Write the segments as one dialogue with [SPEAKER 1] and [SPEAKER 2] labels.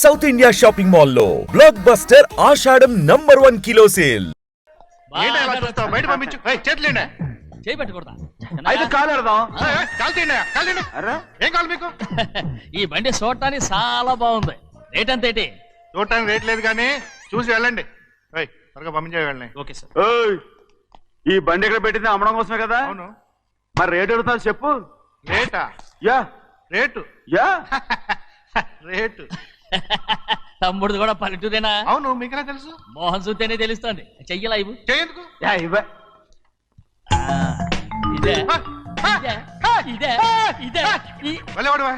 [SPEAKER 1] South India shopping mall లో block buster ఆషాఢం #1 kilo sale.
[SPEAKER 2] బయట పంపించు చేతులేండి
[SPEAKER 3] చేయి పెట్టకూడదా?
[SPEAKER 2] అయితే కాలు ఎడదాం కాలు తీయండి కాలు తీయండి ఏం కావాలి మీకు
[SPEAKER 3] ఈ బండి చూడటానికి చాలా బాగుంది. రేట్ అంత ఏంటి?
[SPEAKER 2] చూడటానికి రేట్ లేదు కానీ చూసి వెళ్ళండి త్వరగా పంపించే వెళ్ళండి.
[SPEAKER 3] Okay sir.
[SPEAKER 4] ఈ బండి ఎక్కడ పెట్టింది అమ్మడం కోసమే కదా.
[SPEAKER 2] అవును
[SPEAKER 4] మరి రేట్ అడుగుతా చెప్పు.
[SPEAKER 2] రేటా?
[SPEAKER 4] యా
[SPEAKER 2] రేటు
[SPEAKER 4] యా
[SPEAKER 2] రేటు
[SPEAKER 3] తమ్ముడు కూడా పల్లెటూరేనా?
[SPEAKER 2] అవును మీకెలా తెలుసు?
[SPEAKER 3] మోహన్ చూస్తేనే తెలుస్తుంది. చెయ్యలా ఇవ్వు.
[SPEAKER 2] చేయందుకు
[SPEAKER 4] యా ఇవ్వ.
[SPEAKER 3] ఇదే ఇదే ఇదే ఇదే
[SPEAKER 2] వెళ్ళేవాడువా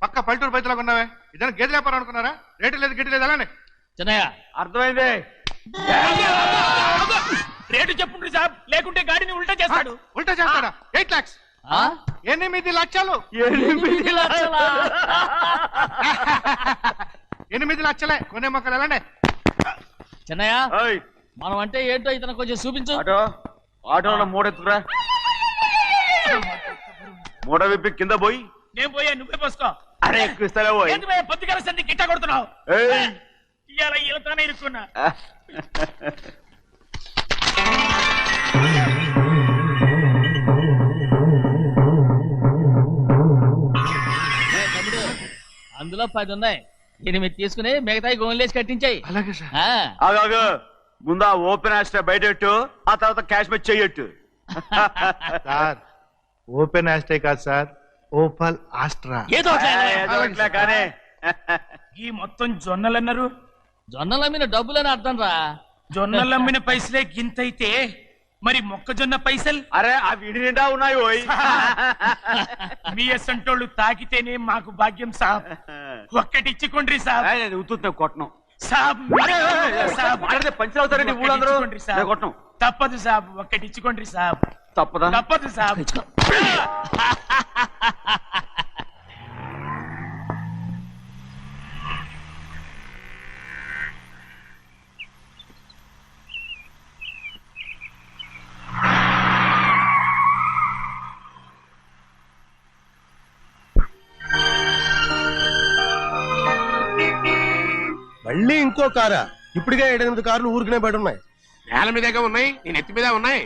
[SPEAKER 2] పక్క పల్లెటూరు బయటలాగా ఉన్నావే. ఇదైనా గేదె వ్యాపారం అనుకున్నారా? రేటు లేదు గిట్టు లేదు అలానే
[SPEAKER 3] చిన్నయ్య
[SPEAKER 4] అర్థమైంది.
[SPEAKER 3] రేటు చెప్పుండ్రి సాబ్, లేకుంటే గాడిని ఉల్టా చేస్తాడు.
[SPEAKER 2] ఉల్టా చేస్తాడా? 8 lakhs 8 లక్షలు
[SPEAKER 3] 8 లక్షలా?
[SPEAKER 2] 8 లక్షలే కొనే మొక్కలు ఎలానే.
[SPEAKER 3] చిన్నయ్య
[SPEAKER 4] ఓయ్
[SPEAKER 3] మనం అంటే ఏంటో ఇతను కొంచెం చూపించు.
[SPEAKER 4] ఆటోలో మూడెత్తుకురా. మూడ విప్పి కింద పోయి.
[SPEAKER 3] నేను పోయా, నువ్వే పోసుకో.
[SPEAKER 4] అరే ఎక్కువ ఇస్తాలే పోయి.
[SPEAKER 3] పొద్దుగల సంది గిట్ట కొడుతున్నావు.
[SPEAKER 4] ఏయ్
[SPEAKER 3] ఇవాళ ఈలతోనే ఇరుక్కున్నా. తమ్ముడు అందులో 10 ఉన్నాయి. 8 తీసుకుని మిగతాయి గోన్లేసి కట్టించాయి.
[SPEAKER 2] అలాగే సార్.
[SPEAKER 4] ఆగాగు. ముందు ఆ ఓపెన్ ఆస్ట్రా బయటెట్టు, ఆ తర్వాత క్యాష్ మీద చెయ్యట్టు.
[SPEAKER 2] సార్ ఓపెన్ ఆస్ట్రే కాదు సార్, ఓపల్ ఆస్ట్రా.
[SPEAKER 3] ఏదో
[SPEAKER 4] ఇట్లా కానీ
[SPEAKER 5] ఈ మొత్తం జొన్నలన్నారు.
[SPEAKER 3] జొన్నలమ్మిన డబ్బులని అర్థం రా.
[SPEAKER 5] జొన్నలమ్మిన పైసలే గింతైతే మరి మొక్కజొన్న పైసలు
[SPEAKER 4] అరే ఆ విడి నిండా ఉన్నాయి ఓయ్.
[SPEAKER 5] మీ అసంటోళ్ళు తాకితేనే మాకు భాగ్యం సాబ్. ఒక్కటిచ్చుకోండి సాబ్.
[SPEAKER 4] ఉత్తున్నా కొట్టను.
[SPEAKER 5] సాబ్ సాబ్
[SPEAKER 4] పంచర్ అవుతారండి ఊళ్ళందరూ.
[SPEAKER 5] ఒక్కటిచ్చుకోండి సాబ్.
[SPEAKER 4] కొట్టను.
[SPEAKER 5] తప్పదు సాబ్, ఒక్కటిచ్చుకోండి సాబ్.
[SPEAKER 4] తప్పదా?
[SPEAKER 5] తప్పదు సాబ్.
[SPEAKER 6] మళ్ళీ ఇంకో కారా? ఇప్పటికే 7-8 కార్లు ఊరికనే బయట ఉన్నాయి.
[SPEAKER 2] నేల మీదగా ఉన్నాయి, నేను ఎత్తి మీద ఉన్నాయి.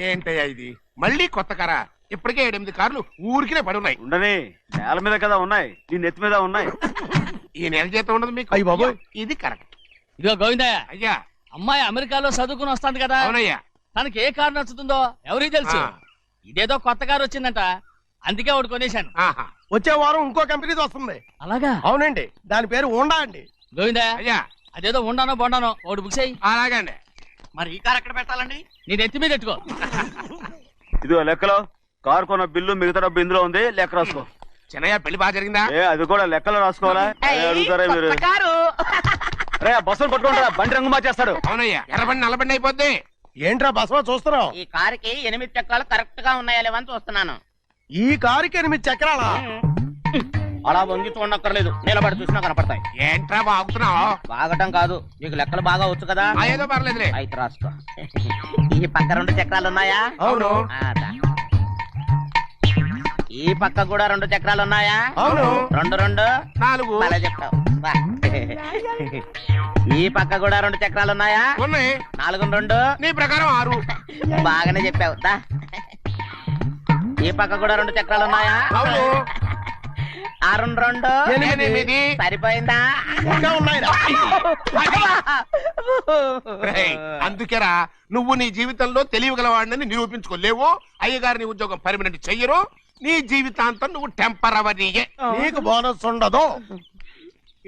[SPEAKER 2] ఏంటయ్యా ఇది మళ్ళీ కొత్త కారా? ఇప్పటికే 7-8 కార్లు ఊరికినే పడి ఉన్నాయి.
[SPEAKER 4] ఉండని నేల మీద కదా ఉన్నాయి, నీ నెత్తి మీద ఉన్నాయి.
[SPEAKER 2] ఈ నెల జీతం ఉండదు మీకు.
[SPEAKER 6] అయ్య బాబోయ్.
[SPEAKER 2] ఇది కరెక్ట్.
[SPEAKER 3] ఇదిగో గోవిందయ్య,
[SPEAKER 2] అయ్యా
[SPEAKER 3] అమ్మాయి అమెరికాలో చదువుకుని వస్తాంది కదా.
[SPEAKER 2] అవునయ్యా.
[SPEAKER 3] తనకి ఏ కారు నచ్చుతుందో ఎవరికి తెలుసు. ఇదేదో కొత్త కారు వచ్చిందంట, అందుకే ఒకటి కొనేశాను.
[SPEAKER 2] ఆహా.
[SPEAKER 6] వచ్చే వారం ఇంకో కంపెనీది వస్తుంది.
[SPEAKER 3] అలాగా?
[SPEAKER 6] అవునండి, దాని పేరు హోండా అండి.
[SPEAKER 3] గోవిందయ్య,
[SPEAKER 2] అయ్యా
[SPEAKER 3] అదేదో ఉండానో బొండానో ఒకటి బుక్ చేయి.
[SPEAKER 2] అలాగండి.
[SPEAKER 3] మరి ఈ కారు ఎక్కడ పెట్టాలండి? నేను ఎత్తి మీద ఎట్టుకో.
[SPEAKER 4] ఇదిగో లెక్కలో కారు కొన్న బిల్లు మిగతా డబ్బు ఇందులో ఉంది, లెక్క రాసుకో.
[SPEAKER 2] చిన్నయ్య పెళ్లి బాగా జరిగిందా?
[SPEAKER 4] అది కూడా లెక్కలో రాసుకోవాలా? అడుగుతారా మీరు? రే బస్సులు పట్టుకుంటారా, బండి రంగు మార్చేస్తాడు.
[SPEAKER 2] అవునయ్యా, ఎర్రబండి నల్లబండి అయిపోద్ది.
[SPEAKER 6] ఏంట్రా బసవా చూస్తున్నావు?
[SPEAKER 7] ఈ కారుకి 8 చక్రాలు కరెక్ట్ గా ఉన్నాయా లేవని చూస్తున్నాను.
[SPEAKER 6] ఈ కారుకి 8 చక్రాలా?
[SPEAKER 7] అలా వంగి చూడక్కర్లేదు, నిలబడి చూసినా కనపడతాయి.
[SPEAKER 2] ఏంట్రా బాగుతున్నావు?
[SPEAKER 7] బాగటం కాదు, నీకు లెక్కలు బాగా వచ్చు కదా.
[SPEAKER 2] ఏదో పర్లేదులే.
[SPEAKER 7] అయితే రాసుకో. ఈ పక్క 2 చక్రాలు ఉన్నాయా?
[SPEAKER 6] అవును.
[SPEAKER 7] ఈ పక్క కూడా 2 చక్రాలు ఉన్నాయా?
[SPEAKER 6] అవును.
[SPEAKER 7] 2 2
[SPEAKER 2] 4
[SPEAKER 7] అలా చెప్తావు. ఈ పక్క కూడా 2 చక్రాలు ఉన్నాయా?
[SPEAKER 2] ఉన్నాయి.
[SPEAKER 7] 4 2
[SPEAKER 2] నీ ప్రకారం 6.
[SPEAKER 7] బాగానే చెప్పావు. ఈ పక్క కూడా 2 చక్రాలు ఉన్నాయా?
[SPEAKER 2] అవును.
[SPEAKER 7] 6 2
[SPEAKER 2] 8.
[SPEAKER 7] సరిపోయిందా?
[SPEAKER 6] ఇంకా ఉన్నాయిరా.
[SPEAKER 2] అందుకేరా నువ్వు నీ జీవితంలో తెలియగలవాడిని నిరూపించుకోలేవు. అయ్యగారిని ఉద్యోగం పర్మనెంట్ చెయ్యరు. నీ జీవితాంతం నువ్వు టెంపరవరీయే.
[SPEAKER 6] నీకు బోనస్ ఉండదు.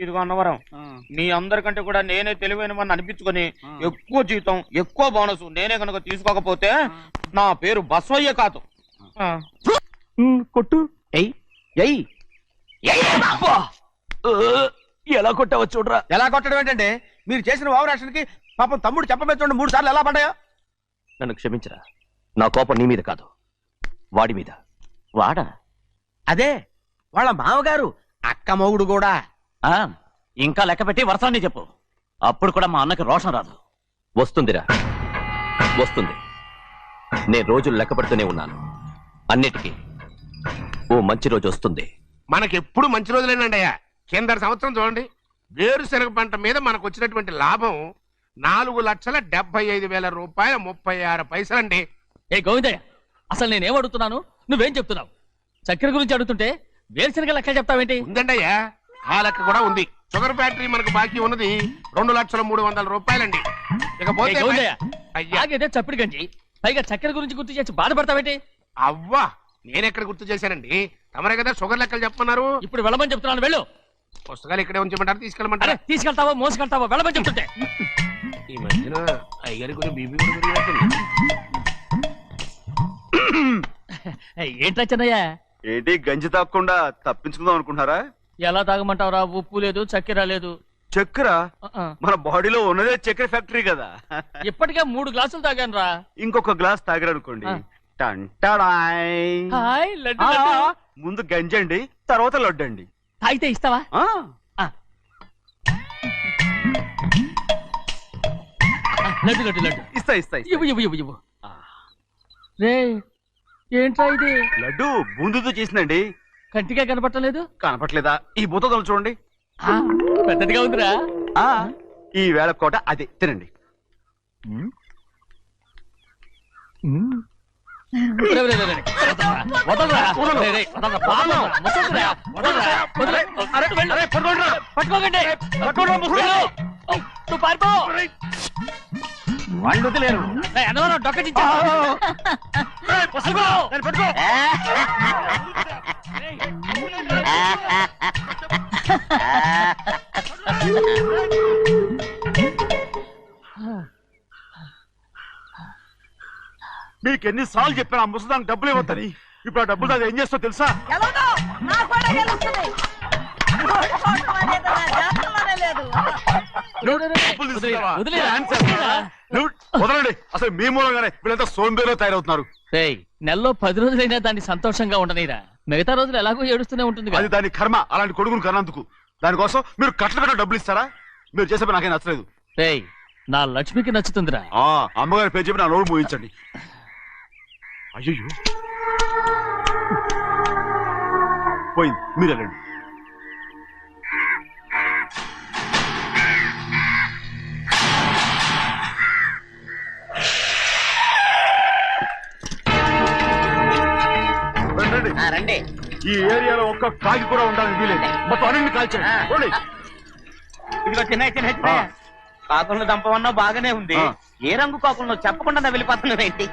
[SPEAKER 7] ఇదిగో అన్నవరం, మీ అందరికంటే కూడా నేనే తెలివైన వాడిని అనిపించుకొని ఎక్కువ జీతం ఎక్కువ బోనస్ నేనే కనుక తీసుకోకపోతే నా పేరు బస్వయ్య కాదు.
[SPEAKER 4] కొట్టు. ఎలా కొట్టావో చూడరా.
[SPEAKER 6] ఎలా కొట్టడం ఏంటంటే, మీరు చేసిన ఓవరాక్షన్కి పాపం తమ్ముడు చెప్పబెట్టండి 3 సార్లు ఎలా పడ్డాయో.
[SPEAKER 8] నన్ను క్షమించరా, నా కోపం నీ మీద కాదు, వాడి మీద.
[SPEAKER 4] వాడా?
[SPEAKER 6] అదే వాళ్ళ మామగారు అక్క మొగుడు కూడా.
[SPEAKER 8] ఇంకా లెక్క పెట్టి వరసాన్ని చెప్పు, అప్పుడు కూడా మా అన్నకి రోషం రాదు. వస్తుందిరా, వస్తుంది. నేను రోజులు లెక్క పెడుతూనే ఉన్నాను. అన్నిటికీ ఓ మంచి రోజు వస్తుంది.
[SPEAKER 2] మనకెప్పుడు మంచి రోజులేనండి అయ్యా. కింద సంవత్సరం చూడండి, వేరుశనగ పంట మీద మనకు వచ్చినటువంటి లాభం 4,75,000 రూపాయల 36 పైసలండి.
[SPEAKER 3] ఏ గోవిందయ్య, అసలు నేనేం అడుగుతున్నాను, నువ్వేం చెప్తున్నావు? చక్కెర గురించి అడుగుతుంటే వేరుశనగ లెక్క చెప్తావేంటి?
[SPEAKER 2] ఉందండి అయ్యా, ఆ లెక్క కూడా ఉంది. షుగర్ ఫ్యాక్టరీ మనకు బాకీ ఉన్నది 2,03,00,000 రూపాయలండి.
[SPEAKER 3] ఏ
[SPEAKER 2] ఇకపోతే
[SPEAKER 3] గోవిందయ్య,
[SPEAKER 2] అయ్యా
[SPEAKER 3] ఆగేదే చప్పిడి గంజి, పైగా చక్కెర గురించి గుర్తు చేసి బాధపడతావేంటి?
[SPEAKER 2] అవ్వా, నేనెక్కడ గుర్తు చేశానండి, తమరే కదా షుగర్ లెక్కలు చెప్పమన్నారు.
[SPEAKER 3] ఇప్పుడు వెళ్ళమని చెప్తున్నాను, వెళ్ళు.
[SPEAKER 2] పుస్తకాలు ఇక్కడే ఉంచమంటారు,
[SPEAKER 3] అరే
[SPEAKER 2] తీసుకెళ్ళమంటారా?
[SPEAKER 3] తీసుకెళ్తావో మోసుకెళ్తావో వెళ్ళమని చెప్తుంటే.
[SPEAKER 2] ఈ మధ్యన అయ్యగారి కొంచెం బీపీ కూడా పెరిగినట్టుంది.
[SPEAKER 3] ఏంట్రా చిన్నయ్య,
[SPEAKER 4] ఏంటి గంజి తాగకుండా తప్పించుకుందాం అనుకుంటున్నారా?
[SPEAKER 3] ఎలా తాగమంటావురా? ఉప్పు లేదు, చక్కెర లేదు.
[SPEAKER 4] చక్కెర
[SPEAKER 3] ఆ.
[SPEAKER 4] మన బాడీలో ఉన్నదే చక్కెర ఫ్యాక్టరీ కదా.
[SPEAKER 3] ఇప్పటికే 3 గ్లాసులు తాగాను రా.
[SPEAKER 4] ఇంకొక గ్లాస్ తాగారనుకోండి,
[SPEAKER 3] ఆ.
[SPEAKER 4] టంటడాయ్.
[SPEAKER 3] హాయ్ లడ్డు
[SPEAKER 4] ఆ,
[SPEAKER 3] లడ్డు.
[SPEAKER 4] ముందు గంజండి, తర్వాత లడ్డండి.
[SPEAKER 3] తాగితే ఇస్తావా?
[SPEAKER 4] ఆ,
[SPEAKER 3] లడ్డు లడ్డు లడ్డు
[SPEAKER 4] ఇస్తా ఇస్తా ఇస్తా.
[SPEAKER 3] ఇవ్వు ఇవ్వు ఇవ్వు ఇవ్వు. రే ఏంట్రా ఇది?
[SPEAKER 4] లడ్డు బూందుతో చేసిందండి.
[SPEAKER 3] కంటిగా కనపట్టలేదు.
[SPEAKER 4] కనపట్లేదా? ఈ బూతలు చూడండి.
[SPEAKER 3] పెద్దదిగా ఉందిరా.
[SPEAKER 4] ఆ, ఈ వేళ కోట అదే తినండి.
[SPEAKER 3] రే, రే, రే, రే. వదలరా. రే, రే, వదలరా. పాపం. వదలరా. వదలరా. వదలరా. పట్టుకోకండి. వెళ్ళు. నువ్వు పారిపో.
[SPEAKER 6] వాళ్ళు వదిలేరు.
[SPEAKER 3] రే, అన్నవరం డొక్కటించా. పట్టుకో.
[SPEAKER 4] మీకు ఎన్నిసార్లు చెప్పాను ఆ ముసదానికి డబ్బులు ఇవ్వద్దని. ఇప్పుడు ఆ డబ్బులు అది ఏం చేస్తో తెలుసా? డబ్బులు తీసుకుంటావా?
[SPEAKER 3] వదిలేరా.
[SPEAKER 4] డాన్స్ చేస్తావా? నువ్వు వదలండి. అసలు మీ మూలంగానే వీళ్ళంతా సోంబేలో తయారవుతున్నారు.
[SPEAKER 3] రేయ్, నెలలో 10 రోజులైనా దాన్ని సంతోషంగా ఉండనీరా. మిగతా రోజులు ఎలాగో ఏడుస్తూనే ఉంటుంది
[SPEAKER 4] అది దాని కర్మ, అలాంటి కొడుకును కన్నందుకు. దానికోసం మీరు కట్ల కట్ట డబ్బులు ఇస్తారా? మీరు చేసే పని నాకేం నచ్చలేదు.
[SPEAKER 3] రేయ్, నా లక్ష్మికి నచ్చుతుందిరా.
[SPEAKER 4] ఆ అమ్మగారి పేరు చెప్పి నా నోరు మూయించండి. అయ్యో పోయింది, మీరు వెళ్ళండి. రండి.
[SPEAKER 7] రండి.
[SPEAKER 4] ఈ ఏరియాలో ఒక్క కాకి కూడా ఉండాలని వీలేదు. మొత్తం అన్నింటిని కాల్చండి. పోండి.
[SPEAKER 7] ఇదిగో చిన్న కాకులను దంపమన్నా బాగానే ఉంది.
[SPEAKER 4] ఆ.
[SPEAKER 7] ఏ రంగు కాకులను చెప్పకుండా వెళ్ళిపోతున్నావు ఏంటి?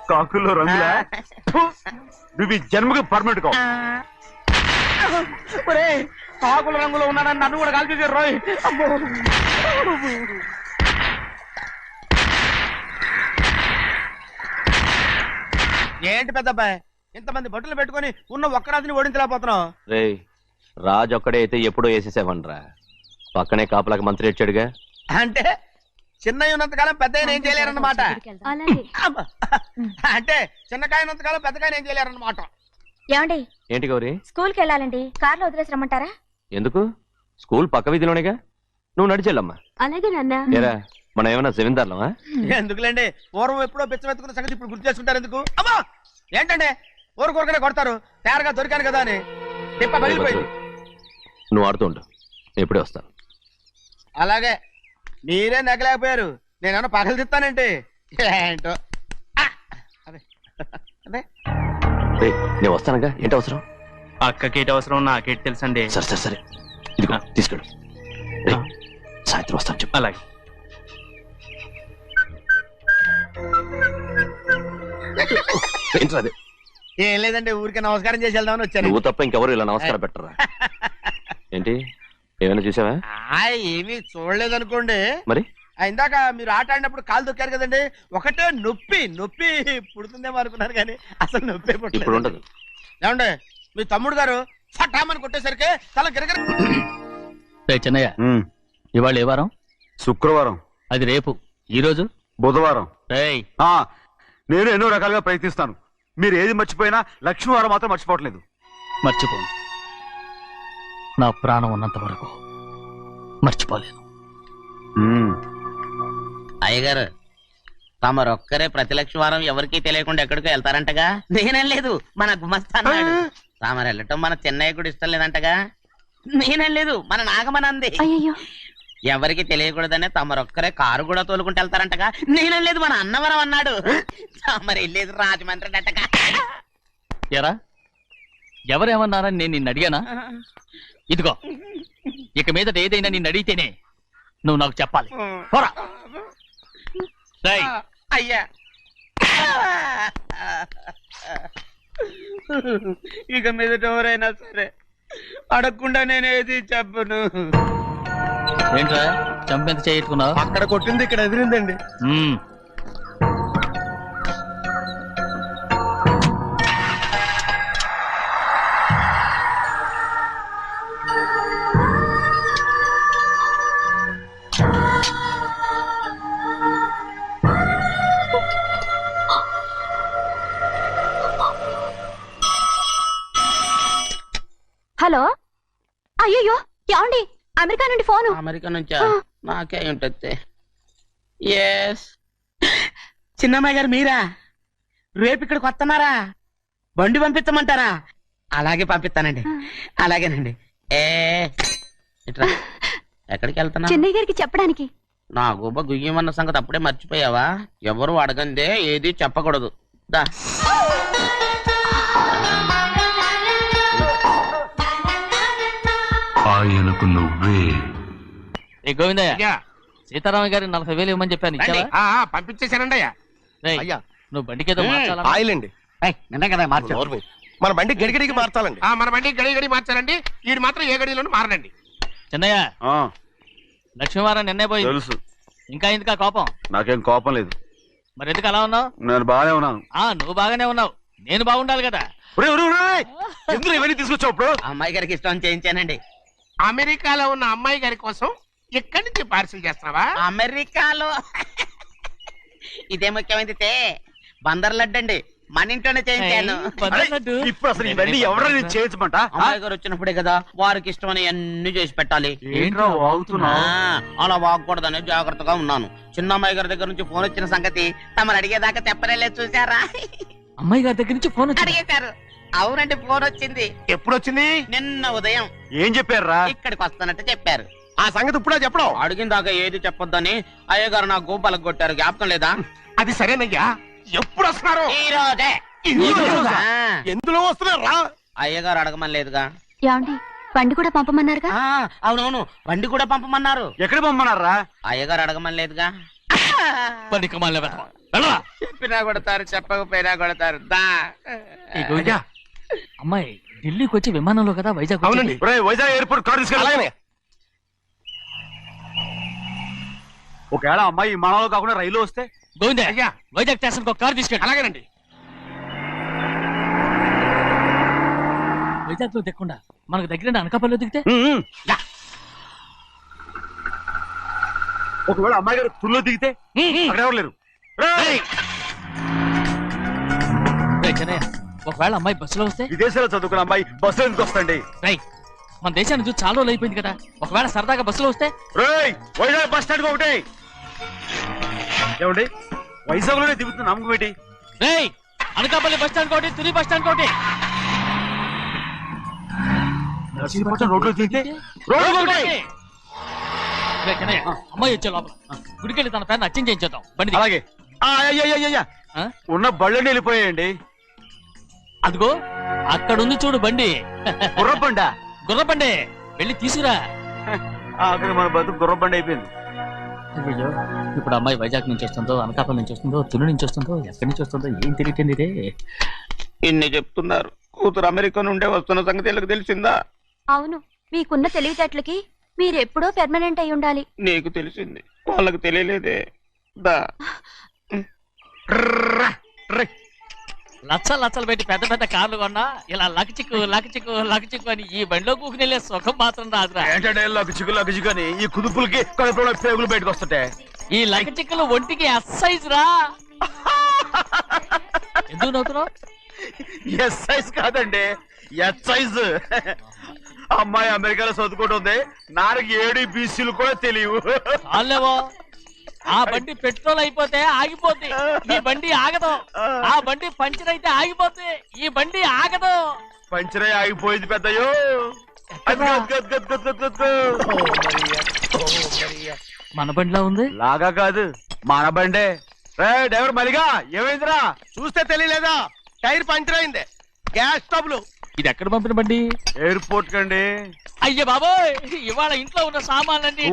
[SPEAKER 4] కాకుల్లో రంగులా? ఫు! నువ్వు ఈ జన్మకి పర్మనెంట్ కావు.
[SPEAKER 7] కాకుల రంగులో ఉన్నానని నన్ను కూడా కాల్చేసారు రోయ్.
[SPEAKER 6] ఏంటి పెద్దబ్బాయి, ఇంతమంది బట్టలు పెట్టుకొని ఉన్న ఒక్క రాజుని ఓడించలేకపోతున్నావు?
[SPEAKER 8] రే రాజు ఒక్కడే అయితే ఎప్పుడో వేసేసేవనరా. పక్కనే కాపలాకి మంత్రి వచ్చాడుగా.
[SPEAKER 6] అంటే చిన్నయ్య ఉన్నంతకాలం పెద్దయ్య ఏం చేయలేరన్నమాట. అబ్బా. అంటే చిన్నకాయ ఉన్నంతకాలం పెద్దకాయ ఏం చేయలేరన్నమాట.
[SPEAKER 9] ఏమండి,
[SPEAKER 8] ఏంటి గౌరీ?
[SPEAKER 9] స్కూల్ కి వెళ్ళాలండి, కార్లో వదిలేసి రమ్మంటారా?
[SPEAKER 8] ఎందుకు? స్కూల్ పక్క వీధిలోనేగా, నువ్వు నడిచెళ్ళమ్మా.
[SPEAKER 9] అలాగే నాన్న.
[SPEAKER 8] ఏరా, మనం ఏమన్నా జమీందార్లమా?
[SPEAKER 6] ఎందుకులేండి, పూర్వం ఎప్పుడో పిచ్చమెత్తుకున్న సంగతి ఇప్పుడు గుర్తు చేసుకుంటారు ఎందుకు? అమ్మా ఏంటంటే ఊరుకోరుకనే కొడతారు, తయారుగా దొరికాను కదా అని. తిప్ప పగిలిపోయింది.
[SPEAKER 8] నువ్వు ఆడుతూ ఉండు, ఎప్పుడే వస్తాను.
[SPEAKER 6] అలాగే మీరే నగలేకపోయారు, నేనేమన్నా పగలు తిస్తానంటే ఏంటో. అదే అదే
[SPEAKER 8] రే నేను వస్తానుగా, ఏంటి అవసరం?
[SPEAKER 7] అక్కకేటి అవసరం నాకేటి తెలుసండి.
[SPEAKER 8] సరే సరే సరే, ఇదిగో తీసుకెళ్ళు. రే సాయంత్రం వస్తాను చెప్పు.
[SPEAKER 7] అలాగే.
[SPEAKER 8] ఏంట్రా అది?
[SPEAKER 6] ఏం లేదండి, ఊరికే నమస్కారం చేసి వెళ్దామని వచ్చాను.
[SPEAKER 8] నువ్వు తప్ప ఇంకెవరు ఇలా నమస్కారం పెట్టరా? ఏంటి ఏమైనా చూసావా?
[SPEAKER 6] ఏమీ చూడలేదనుకోండి.
[SPEAKER 8] మరి
[SPEAKER 6] ఇందాక మీరు ఆట ఆడినప్పుడు కాలు దొక్కారు కదండి, ఒకటే నొప్పి నొప్పి పుడుతుందేమో అనుకున్నారు కానీ అసలు నొప్పి
[SPEAKER 8] ఇప్పుడు
[SPEAKER 6] పుట్టలేదు.
[SPEAKER 8] ఉండదు.
[SPEAKER 6] ఏమండి మీ తమ్ముడు గారు ఫటామని కొట్టేసరికి తల గిరగిర.
[SPEAKER 3] రే చిన్నయ్య, ఇవాళ ఏ వారం?
[SPEAKER 4] శుక్రవారం.
[SPEAKER 3] అది రేపు. ఈ రోజు
[SPEAKER 4] బుధవారం.
[SPEAKER 3] రేయ్,
[SPEAKER 4] నేను ఎన్నో రకాలుగా ప్రయత్నిస్తాను. మీరు ఏది మర్చిపోయినా లక్ష్మీవారం మాత్రం మర్చిపోవట్లేదు.
[SPEAKER 3] మర్చిపోను. నా ప్రాణం ఉన్నంత వరకు మర్చిపోలేను.
[SPEAKER 7] అయ్యగారు, తమరొక్కరే ప్రతి లక్ష వారం ఎవరికీ తెలియకుండా ఎక్కడికో వెళ్తారంటగా? నేనేం లేదు, మన గుమస్తా అన్నాడు.
[SPEAKER 6] తామరు వెళ్ళటం మన చెన్నయ్య కూడా ఇష్టం లేదంటగా. నేనలేదు, మన నాగమనంది.
[SPEAKER 9] అయ్యో
[SPEAKER 6] ఎవరికి తెలియకూడదనే తమరొక్కరే కారు కూడా తోలుకుంటూ వెళ్తారంటగా. నేనలేదు, మన అన్నవరం అన్నాడు. తమరు వెళ్ళేది రాజమండ్రి అంటగా.
[SPEAKER 3] ఎరా ఎవరేమన్నారని నేను నిన్ను అడిగానా? ఇదిగో ఇక మీదట ఏదైనా నిన్ను అడిగితేనే నువ్వు నాకు చెప్పాలి. పోరా. రేయ్,
[SPEAKER 6] అయ్యా ఇక మీదట ఎవరైనా సరే అడగకుండా నేనేది చెప్పను.
[SPEAKER 3] ఏంట్రా చంపెంత చేయించుకున్నావు?
[SPEAKER 4] అక్కడ కొట్టింది ఇక్కడ ఎదిరిందండి.
[SPEAKER 9] హలో. అయ్యో ఏమండి, అమెరికా నుండి ఫోను.
[SPEAKER 6] అమెరికా నుంచా? నాకే ఉంటుంది. ఎస్, చిన్నమ్మాయి గారు మీరా? రేపు ఇక్కడికి వస్తున్నారా? బండి పంపిస్తామంటారా? అలాగే పంపిస్తానండి. అలాగేనండి. ఇట్రా. ఎక్కడికి వెళ్తున్నా?
[SPEAKER 9] చెన్నై గారికి చెప్పడానికి.
[SPEAKER 6] నా గుబ్బ గుయ్యమన్న సంగతి అప్పుడే మర్చిపోయావా? ఎవరు అడగందే ఏది చెప్పకూడదు. దా.
[SPEAKER 1] ఆయనకు నువ్వే.
[SPEAKER 3] ఏ గోవిందయ్య,
[SPEAKER 2] అయ్యా,
[SPEAKER 3] సీతారామ గారి 40,000 ఇవ్వమని చెప్పాను.
[SPEAKER 2] రండి.
[SPEAKER 3] ఇచ్చావా?
[SPEAKER 2] పంపించేశానండి అయ్యా.
[SPEAKER 3] రేయ్,
[SPEAKER 4] అయ్యా.
[SPEAKER 3] నువ్వు బండికేదో మార్చాలా?
[SPEAKER 4] ఆయిల్ అండి.
[SPEAKER 6] నిన్న కదా మార్చా.
[SPEAKER 4] మన బండి గడిగడికి మార్చాలండి.
[SPEAKER 2] మన బండి గడి గడి మార్చారండి. వీడు మాత్రం ఏ గడిలోనూ మారనండి.
[SPEAKER 3] చిన్నయ్య, లక్ష్మీవారం నిన్నే పోయింది.
[SPEAKER 4] తెలుసు,
[SPEAKER 3] ఇంకా ఎందుకా కోపం?
[SPEAKER 4] నాకేం కోపం లేదు.
[SPEAKER 3] మరి ఎందుకు అలా ఉన్నావు?
[SPEAKER 4] నేను బాగానే ఉన్నాను.
[SPEAKER 3] నువ్వు బాగానే ఉన్నావు, నేను బాగుండాలి కదా.
[SPEAKER 4] ఎందుకు ఇవన్నీ తీసుకొచ్చావు ఇప్పుడు?
[SPEAKER 6] అమ్మాయి గారికి ఇష్టం చేయించానండి.
[SPEAKER 2] అమెరికాలో ఉన్న అమ్మాయి గారి కోసం ఎక్కడి నుంచి పార్సిల్ చేస్తున్నావా?
[SPEAKER 6] అమెరికాలో ఇదే ముఖ్యమైనది. బందర్ లడ్డు అండి, మన ఇంట్లోనే చేయించాను.
[SPEAKER 4] ఇప్పుడు అసలు ఇవన్నీ ఎవరో నేను చేయించమంట?
[SPEAKER 6] అమ్మాయి గారు వచ్చినప్పుడే కదా వారికి ఇష్టమని అన్ని చేసి పెట్టాలి.
[SPEAKER 4] ఏంట్రా వాగుతున్నా?
[SPEAKER 6] అలా వాగకూడదని జాగ్రత్తగా ఉన్నాను. చిన్న అమ్మాయి గారి దగ్గర నుంచి ఫోన్ వచ్చిన సంగతి తమరు అడిగేదాకా చెప్పలేదు. చూసారా?
[SPEAKER 3] అమ్మాయి గారి దగ్గర నుంచి ఫోన్ వచ్చింది.
[SPEAKER 6] అడిగేశారు. అవునండి, ఫోన్ వచ్చింది.
[SPEAKER 2] ఎప్పుడు వచ్చింది?
[SPEAKER 6] నిన్న ఉదయం.
[SPEAKER 4] ఏం చెప్పారా?
[SPEAKER 6] ఇక్కడికి వస్తానంటే చెప్పారు.
[SPEAKER 4] ఆ సంగతి ఇప్పుడే చెప్పడం.
[SPEAKER 6] అడిగిన దాకా ఏది చెప్పొద్దని అయ్యగారు నా గోపాలకు కొట్టారు. జ్ఞాపకం లేదా?
[SPEAKER 2] అది సరేనయ్యా, ఎప్పుడు వస్తున్నారు?
[SPEAKER 6] ఈ రోజే.
[SPEAKER 4] ఎందులో వస్తున్నారా?
[SPEAKER 6] అయ్యగారు అడగమని లేదుగా.
[SPEAKER 9] ఏమండి, బండి కూడా పంపమన్నారుగా.
[SPEAKER 6] అవునవును, బండి కూడా పంపమన్నారు.
[SPEAKER 4] ఎక్కడ పంపమన్నారా?
[SPEAKER 6] అయ్యగారు అడగమని లేదుగా. చెప్పినా కొడతారు, చెప్పకపోయినా కొడతారు. దా.
[SPEAKER 3] అమ్మాయి ఢిల్లీకి వచ్చి విమానంలో కదా వైజాగ్
[SPEAKER 2] అవునండి.
[SPEAKER 4] వైజాగ్ ఎయిర్పోర్ట్ కార్ తీసుకెళ్ళి. ఒకవేళ అమ్మాయి విమానంలో కాకుండా రైలు వస్తే?
[SPEAKER 3] గోవిందే,
[SPEAKER 2] అయ్యా,
[SPEAKER 3] వైజాగ్ స్టేషన్ ఒక కార్ తీసుకెళ్ళి.
[SPEAKER 2] అలాగేనండి.
[SPEAKER 3] వైజాగ్ లో దిక్కుండా మనకు దగ్గర అనకాపల్లిలో దిగితే?
[SPEAKER 4] ఒకవేళ అమ్మాయి గారు తుల్లో దిగితే? అక్కడ ఎవరు లేరు.
[SPEAKER 3] చెన్నయ్య, ఒకవేళ అమ్మాయి బస్సులో వస్తే?
[SPEAKER 4] విదేశాల్లో చదువుకున్న అమ్మాయి బస్సులో ఎందుకు వస్తండి?
[SPEAKER 3] మన దేశాన్ని చూసి చాలా రోజులు అయిపోయింది కదా, ఒకవేళ సరదాగా బస్సులో వస్తే?
[SPEAKER 4] వైజాగ్ బస్ స్టాండ్ ఒకటి ఏమండి, వైజాగ్ లోనే దిగుతున్న నమ్మకం ఏంటి?
[SPEAKER 3] అనకాపల్లి బస్ స్టాండ్ కోటి, తుని బస్ స్టాండ్ కోటి.
[SPEAKER 4] రోడ్లో దిగితే
[SPEAKER 3] అమ్మాయి వచ్చే లోపల గుడికెళ్ళి తన పేరుని అచ్చం చేయించేద్దాం. బండి
[SPEAKER 4] అలాగే. ఉన్న బళ్ళని వెళ్ళిపోయాయండి.
[SPEAKER 3] అదిగో అక్కడుంది చూడు బండి.
[SPEAKER 4] గుర్రబండ.
[SPEAKER 3] గుర్రబండి, వెళ్ళి తీసుకురా.
[SPEAKER 4] అక్కడ మన బతుకు గుర్రబండి అయిపోయింది.
[SPEAKER 3] అయ్యో, ఇప్పుడు అమ్మాయి వైజాగ్ నుంచి వస్తుందో, అనకాపల్లి నుంచి వస్తుందో, తుని నుంచి వస్తుందో, ఎక్కడి నుంచి వస్తుందో ఏం తెలియటండి రే.
[SPEAKER 6] ఇన్ని చెప్తున్నారు, కూతురు అమెరికా నుండే వస్తున్న సంగతి వీళ్ళకి తెలిసిందా?
[SPEAKER 9] అవును, మీకున్న తెలివితేటలకి మీరెప్పుడో పెర్మనెంట్ అయి ఉండాలి.
[SPEAKER 6] నీకు తెలిసింది, వాళ్ళకి తెలియలేదే. దా.
[SPEAKER 3] లచ్చలు పెట్టి పెద్ద పెద్ద కార్లు కొన్నా ఇలా లకచిక్కు అని ఈ బండిలో కూకుని వెళ్ళే సుఖం మాత్రం రాదురా.
[SPEAKER 4] ఏంటంటే లగచిక్కు అని ఈ కుదుపులకి కడుపులో పేగులు బయటకు వస్తుంటాయి.
[SPEAKER 3] ఈ లకచిక్కులు ఒంటికి ఎక్సైజ్ రా. ఎందుకు నవ్వుతున్నావు?
[SPEAKER 4] ఎక్సైజ్ కాదండి, ఎక్సైజ్. అమ్మాయి అమెరికాలో చదువుకుంటుంది, నాకు ADBCలు కూడా తెలియవు.
[SPEAKER 3] చాలేవో, ఆ బండి పెట్రోల్ అయిపోతే ఆగిపోద్ది, ఈ బండి ఆగదు. ఆ బండి పంచర్ అయితే ఆగిపోద్ది, ఈ బండి ఆగదు.
[SPEAKER 4] పంచరే ఆగిపోయింది పెద్దయ్యో.
[SPEAKER 3] మన బండిలా ఉంది.
[SPEAKER 4] లాగా కాదు మన బండే. రే డ్రైవర్ మలిగా ఏమైందిరా?
[SPEAKER 6] చూస్తే తెలియలేదా? టైర్ పంచర్ అయింది. గ్యాస్ స్టవ్లు.
[SPEAKER 3] ఇది ఎక్కడ పంపిన బండి?
[SPEAKER 4] ఎయిర్పోర్ట్ కండి.
[SPEAKER 3] అయ్యే బాబోయ్, ఇవాళ ఇంట్లో ఉన్న సామాన్లన్నీ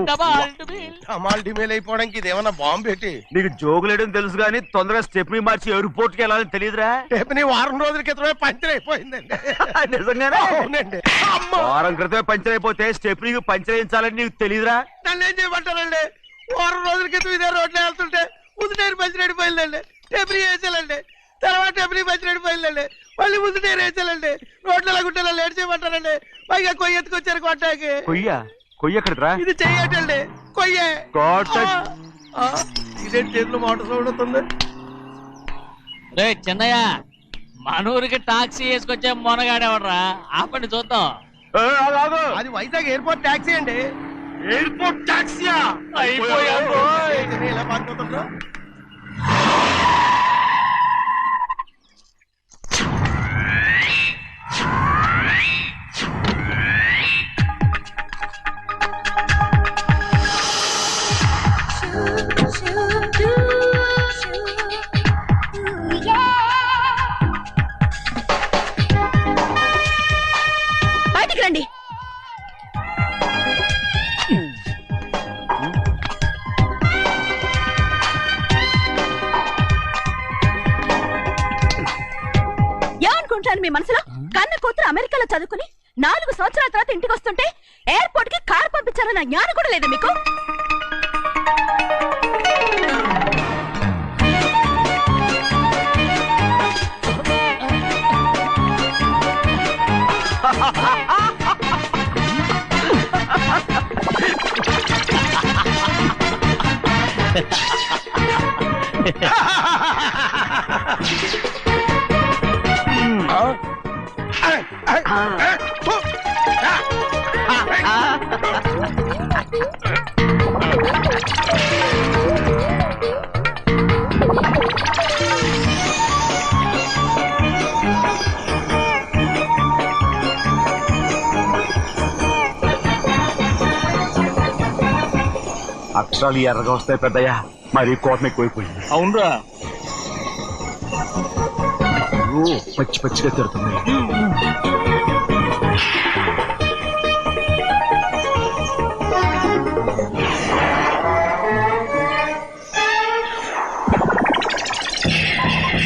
[SPEAKER 6] అమాల్ డిమేల్ అయిపోవడానికి ఇది ఏమన్నా బాంబు పెట్టి?
[SPEAKER 4] నీకు జోగులేయడం తెలుసు కానీ తొందరగా స్టెప్ని మార్చి ఎయిర్పోర్ట్ కి వెళ్ళాలని తెలియదురా?
[SPEAKER 6] రేపు వారం రోజుల క్రితమే పంచర్ అయిపోయిందండి.
[SPEAKER 4] నిజంగానే?
[SPEAKER 6] అవునండి.
[SPEAKER 4] వారం క్రితమే పంచర్ అయిపోతే స్టెప్నీకి పంచర్ వేయించాలని నీకు తెలియదురా?
[SPEAKER 6] నన్ను ఏం చేయమంటారండి? వారం రోజుల క్రితం ఇదే రోడ్లో వెళ్తుంటే ముందు టైర్ పంచర్ అయిపోయిందండి. టెబ్రీ వేసాలండి. తర్వాత టెబ్రీ పంచర్ అయిపోయిందండి. మళ్ళీ ముందు టైర్ వేసాలండి. రోడ్లు ఎలా గుంటే లేట్ చేయమంటారండి. పైగా కొయ్య ఎత్తుకొచ్చారు కొట్టాకి.
[SPEAKER 4] కొయ్య ఎక్కడిరా?
[SPEAKER 6] ఇది చెయ్యటండి. కొయ్యే. ఇదేంటి చేతిలో మోటార్ సౌండ్ అవుతుంది?
[SPEAKER 3] రే చిన్నయ్య, మనూరికి టాక్సీ వేసుకొచ్చే మొనగాడేవడరా? ఆపండి చూద్దాం.
[SPEAKER 6] అది వైజాగ్ ఎయిర్పోర్ట్ టాక్సీ అండి.
[SPEAKER 4] ఎయిర్పోర్ట్ టాక్సీయా?
[SPEAKER 6] ఇలా పారిపోతుండ్రా?
[SPEAKER 9] బయటికి రండి. ఏమనుకుంటాను మీ మనసులో? కన్న కూతురు అమెరికాలో చదువుకుని 4 సంవత్సరాల తర్వాత ఇంటికి వస్తుంటే ఎయిర్పోర్ట్ కి కార్ పంపించాలన్న జ్ఞానం కూడా లేదా మీకు?
[SPEAKER 4] అక్షరాలు ఎర్రగా వస్తాయి పెద్దయ్యా. మరి కోపం ఎక్కువైపోయింది.
[SPEAKER 3] అవునరా,
[SPEAKER 4] పచ్చి పచ్చిగా తిడుతుంది.